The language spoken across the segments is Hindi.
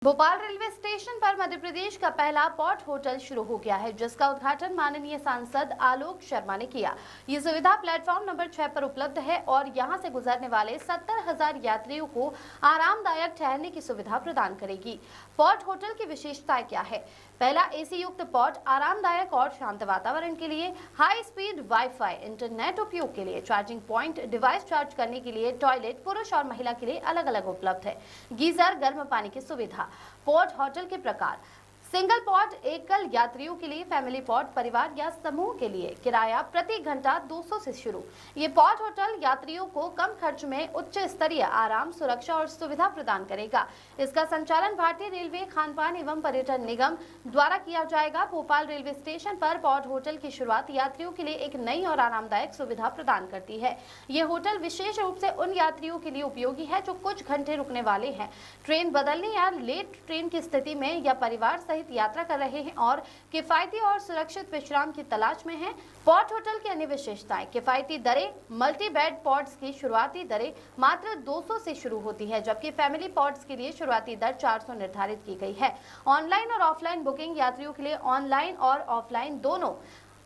भोपाल रेलवे स्टेशन पर मध्य प्रदेश का पहला पॉट होटल शुरू हो गया है, जिसका उद्घाटन माननीय सांसद आलोक शर्मा ने किया। ये सुविधा प्लेटफॉर्म नंबर 6 पर उपलब्ध है और यहां से गुजरने वाले 70,000 यात्रियों को आरामदायक ठहरने की सुविधा प्रदान करेगी। पॉट होटल की विशेषताएं क्या है? पहला एसी युक्त पॉट आरामदायक और शांत वातावरण के लिए, हाई स्पीड वाईफाई, इंटरनेट उपयोग के लिए, चार्जिंग पॉइंट, डिवाइस चार्ज करने के लिए, टॉयलेट पुरुष और महिला के लिए अलग अलग उपलब्ध है, गीजर, गर्म पानी की सुविधा। पॉट होटल के प्रकार: सिंगल पॉट एकल यात्रियों के लिए, फैमिली पॉट परिवार या समूह के लिए, किराया प्रति घंटा 200 से शुरू। ये पॉट होटल यात्रियों को कम खर्च में उच्च स्तरीय आराम, सुरक्षा और सुविधा प्रदान करेगा। इसका संचालन भारतीय रेलवे खान पान एवं पर्यटन निगम द्वारा किया जाएगा। भोपाल रेलवे स्टेशन पर पॉट होटल की शुरुआत यात्रियों के लिए एक नई और आरामदायक सुविधा प्रदान करती है। ये होटल विशेष रूप से उन यात्रियों के लिए उपयोगी है जो कुछ घंटे रुकने वाले हैं, ट्रेन बदलने या लेट ट्रेन की स्थिति में, या परिवार सहित यात्रा कर रहे हैं और किफायती और सुरक्षित विश्राम की तलाश में हैं। पॉट होटल की अन्य विशेषताएं: किफायती दरें: मल्टी बेड पॉट्स की शुरुआती दरें मात्र 200 से शुरू होती है, जबकि फैमिली पॉट्स के लिए शुरुआती दर 400 निर्धारित की गई है। ऑनलाइन और ऑफलाइन बुकिंग: यात्रियों के लिए ऑनलाइन और ऑफलाइन दोनों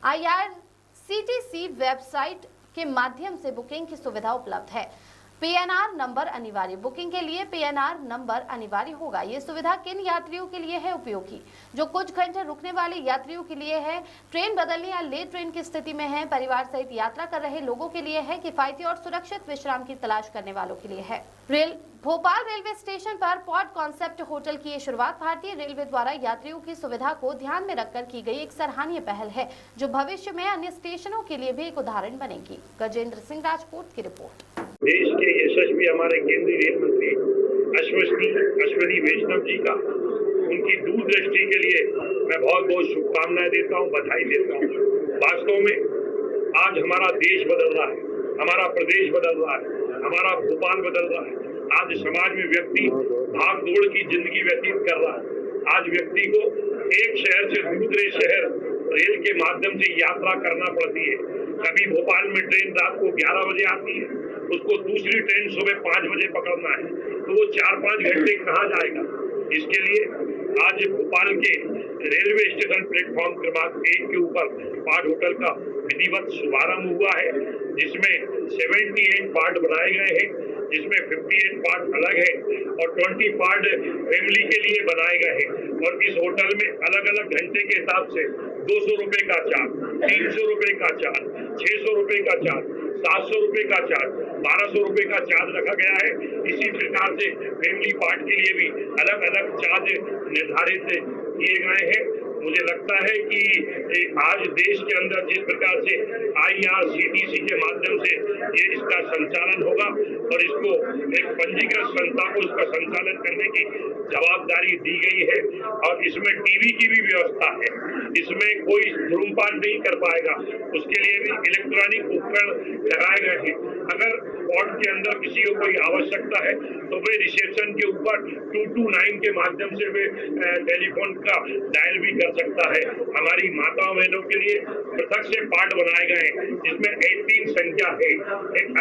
IRCTC वेबसाइट के माध्यम से बुकिंग की सुविधा उपलब्ध है। PNR नंबर अनिवार्य: बुकिंग के लिए PNR नंबर अनिवार्य होगा। ये सुविधा किन यात्रियों के लिए है उपयोगी? जो कुछ घंटे रुकने वाले यात्रियों के लिए है, ट्रेन बदलने या लेट ट्रेन की स्थिति में है, परिवार सहित यात्रा कर रहे लोगों के लिए है, किफायती और सुरक्षित विश्राम की तलाश करने वालों के लिए है। भोपाल रेलवे स्टेशन पर पॉट कॉन्सेप्ट होटल की ये शुरुआत भारतीय रेलवे द्वारा यात्रियों की सुविधा को ध्यान में रखकर की गई एक सराहनीय पहल है, जो भविष्य में अन्य स्टेशनों के लिए भी एक उदाहरण बनेगी। गजेंद्र सिंह राजपूत की रिपोर्ट। देश के यशस्वी हमारे केंद्रीय रेल मंत्री अश्विनी वैष्णव जी का, उनकी दूरदृष्टि के लिए मैं बहुत बहुत शुभकामनाएं देता हूं, बधाई देता हूं। वास्तव में आज हमारा देश बदल रहा है, हमारा प्रदेश बदल रहा है, हमारा भोपाल बदल रहा है। आज समाज में व्यक्ति भाग दौड़ की जिंदगी व्यतीत कर रहा है। आज व्यक्ति को एक शहर से दूसरे शहर रेल के माध्यम से यात्रा करना पड़ती है। कभी भोपाल में ट्रेन रात को 11 बजे आती है, उसको दूसरी ट्रेन सुबह 5 बजे पकड़ना है, तो वो 4-5 घंटे कहाँ जाएगा? इसके लिए आज भोपाल के रेलवे स्टेशन प्लेटफॉर्म क्रमांक 1 के ऊपर पॉट होटल का विधिवत शुभारंभ हुआ है, जिसमें 78 पार्ट बनाए गए हैं, जिसमें 58 पार्ट अलग है और 20 पार्ट फैमिली के लिए बनाए गए हैं। और इस होटल में अलग अलग घंटे के हिसाब से 200 रुपए का चार्ज, 300 रुपए का चार्ज, 600 रुपए का चार्ज, 700 रुपए का चार्ज, 1200 रुपए का चार्ज रखा गया है। इसी प्रकार से फैमिली पार्ट के लिए भी अलग अलग चार्ज निर्धारित किए गए हैं। मुझे लगता है कि आज देश के अंदर जिस प्रकार से IRCTC के माध्यम से ये इसका संचालन होगा और इसको एक पंजीकृत संस्था को इसका संचालन करने की जवाबदारी दी गई है, और इसमें टीवी की भी व्यवस्था है। इसमें कोई धूम्रपान नहीं कर पाएगा, उसके लिए भी इलेक्ट्रॉनिक उपकरण लगाए गए हैं। अगर पॉट के अंदर किसी को कोई आवश्यकता है तो वे रिसेप्शन के ऊपर 229 के माध्यम से वे टेलीफोन का डायल भी कर सकता है। हमारी माताओं बहनों के लिए पृथक से पार्ट बनाए गए हैं, जिसमें 18 संख्या है,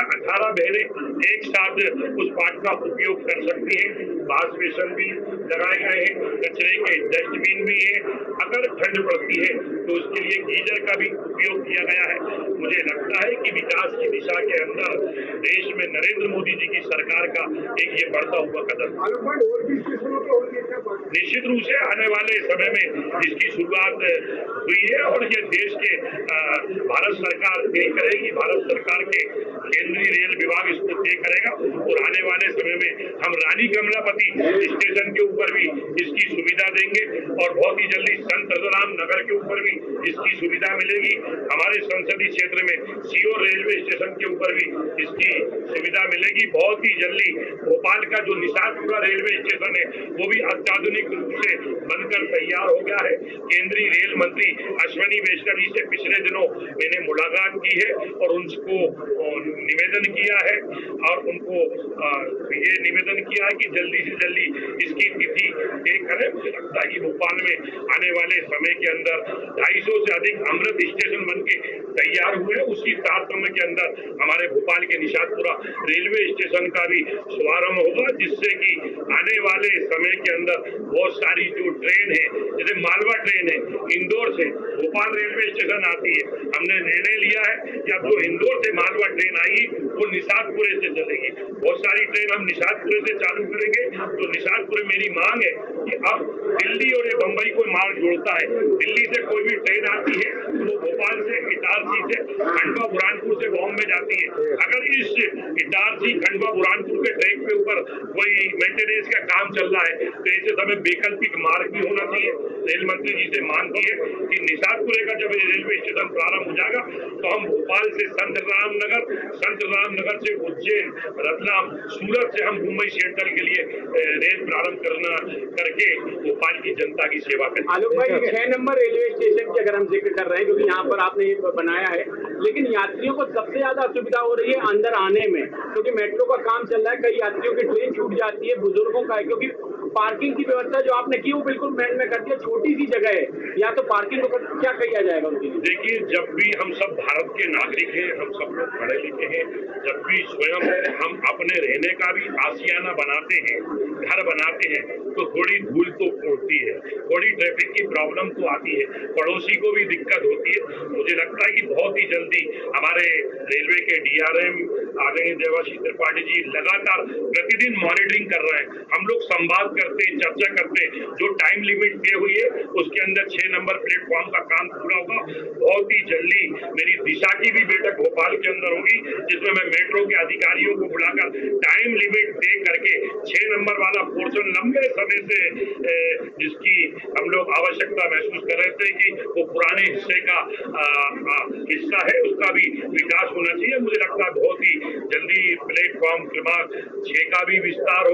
18 बहनें एक साथ उस पार्ट का उपयोग कर सकती हैं। वॉश बेसिन भी लगाए गए हैं, कचरे के डस्टबिन भी है। अगर ठंड पड़ती है तो उसके लिए गीजर का भी उपयोग किया गया है। मुझे लगता है कि विकास की दिशा के अंदर देश में नरेंद्र मोदी जी की सरकार का एक ये बढ़ता हुआ कदम। निश्चित रूप से आने वाले समय में इसकी शुरुआत हुई है और ये देश के भारत सरकार तय करेगी, भारत सरकार के केंद्रीय रेल विभाग इसको तय करेगा। और आने वाले समय में हम रानी कमलापति स्टेशन के ऊपर भी इसकी सुविधा देंगे और बहुत ही जल्दी संत रघुराम नगर के ऊपर भी इसकी सुविधा मिलेगी। हमारे संसदीय क्षेत्र में सीओ रेलवे स्टेशन के ऊपर भी इसकी सुविधा मिलेगी। बहुत ही जल्दी भोपाल का जो निशातपुरा रेलवे स्टेशन है वो भी अत्याधुनिक रूप से बनकर तैयार हो गया है। केंद्रीय रेल मंत्री अश्विनी वैष्णव जी से पिछले दिनों मैंने मुलाकात की है और उनको निवेदन किया है और उनको ये निवेदन किया है कि जल्दी से जल्दी इसकी तिथि तय करें। मुझे लगता है कि भोपाल में आने वाले समय के अंदर 250 से अधिक अमृत स्टेशन बन के तैयार हुए। उसी तारतम्य के अंदर हमारे भोपाल के निशातपुरा रेलवे स्टेशन का भी शुभारंभ होगा, जिससे कि आने वाले समय के अंदर बहुत सारी जो ट्रेन है, जैसे मालवा ट्रेन है, इंदौर से भोपाल रेलवे स्टेशन आती है। हमने निर्णय लिया है कि अब जो इंदौर से मालवा ट्रेन आएगी वो निशातपुरे से चलेगी। बहुत सारी ट्रेन हम निशातपुरे से चालू करेंगे। तो निशातपुरे मेरी मांग है कि अब दिल्ली और ये बम्बई को मार्ग जोड़ता है। दिल्ली से कोई भी ट्रेन आती है तो वो भोपाल से, इटारसी से, खंडवा बुरहानपुर से बॉम्बे जाती है। अगर इस इटारसी खंडवा बुरहानपुर के ट्रैक के ऊपर कोई मेंटेनेंस का काम चल रहा है तो ऐसे समय वैकल्पिक मार्ग भी होना चाहिए। रेल मंत्री जी से मांग की है कि निशातपुरे का जब रेलवे स्टेशन प्रारंभ हो जाएगा तो हम भोपाल से संत रामनगर से उज्जैन, रतलाम, सूरत से हम मुंबई सेंट्रल के लिए रेल प्रारंभ करके भोपाल की जनता की सेवा करें। आलोक भाई, 6 नंबर रेलवे स्टेशन की अगर हम जिक्र कर रहे हैं, क्योंकि यहाँ पर आपने ये बनाया है, लेकिन यात्रियों को सबसे ज्यादा असुविधा हो रही है अंदर आने में, क्योंकि मेट्रो का काम चल रहा है। कई यात्रियों की ट्रेन छूट जाती है, बुजुर्गों का है, क्योंकि पार्किंग की व्यवस्था जो आपने की वो बिल्कुल मैंड में कर दिया। छोटी सी जगह है, या तो पार्किंग को क्या किया जाएगा उनके लिए? देखिए, जब भी हम सब भारत के नागरिक हैं, हम सब लोग पढ़े लिखे हैं, जब भी स्वयं हम अपने रहने का भी आशियाना बनाते हैं, घर बनाते हैं, तो थोड़ी धूल तो उड़ती है, थोड़ी ट्रैफिक की प्रॉब्लम तो आती है, पड़ोसी को भी दिक्कत होती है। मुझे लगता है कि बहुत ही जल्दी हमारे रेलवे के DRM आदरणीय देवाशीष त्रिपाठी जी लगातार प्रतिदिन मॉनिटरिंग कर रहे हैं। हम लोग संवाद करते हैं, चर्चा करते हैं। जो टाइम लिमिट तय हुई है उसके अंदर 6 नंबर प्लेटफॉर्म का काम पूरा होगा। बहुत ही जल्दी मेरी दिशा की भी बैठक भोपाल के अंदर होगी, जिसमें मैं मेट्रो के अधिकारियों को बुलाकर टाइम लिमिट तय करके 6 नंबर वाला पोर्शन लंबे समय से जिसकी हम लोग आवश्यकता महसूस कर रहे थे कि वो पुराने हिस्से का हिस्सा है, उसका भी विकास होना चाहिए। मुझे लगता है बहुत ही जल्दी प्लेटफॉर्म क्रमांक 6 का भी विस्तार हो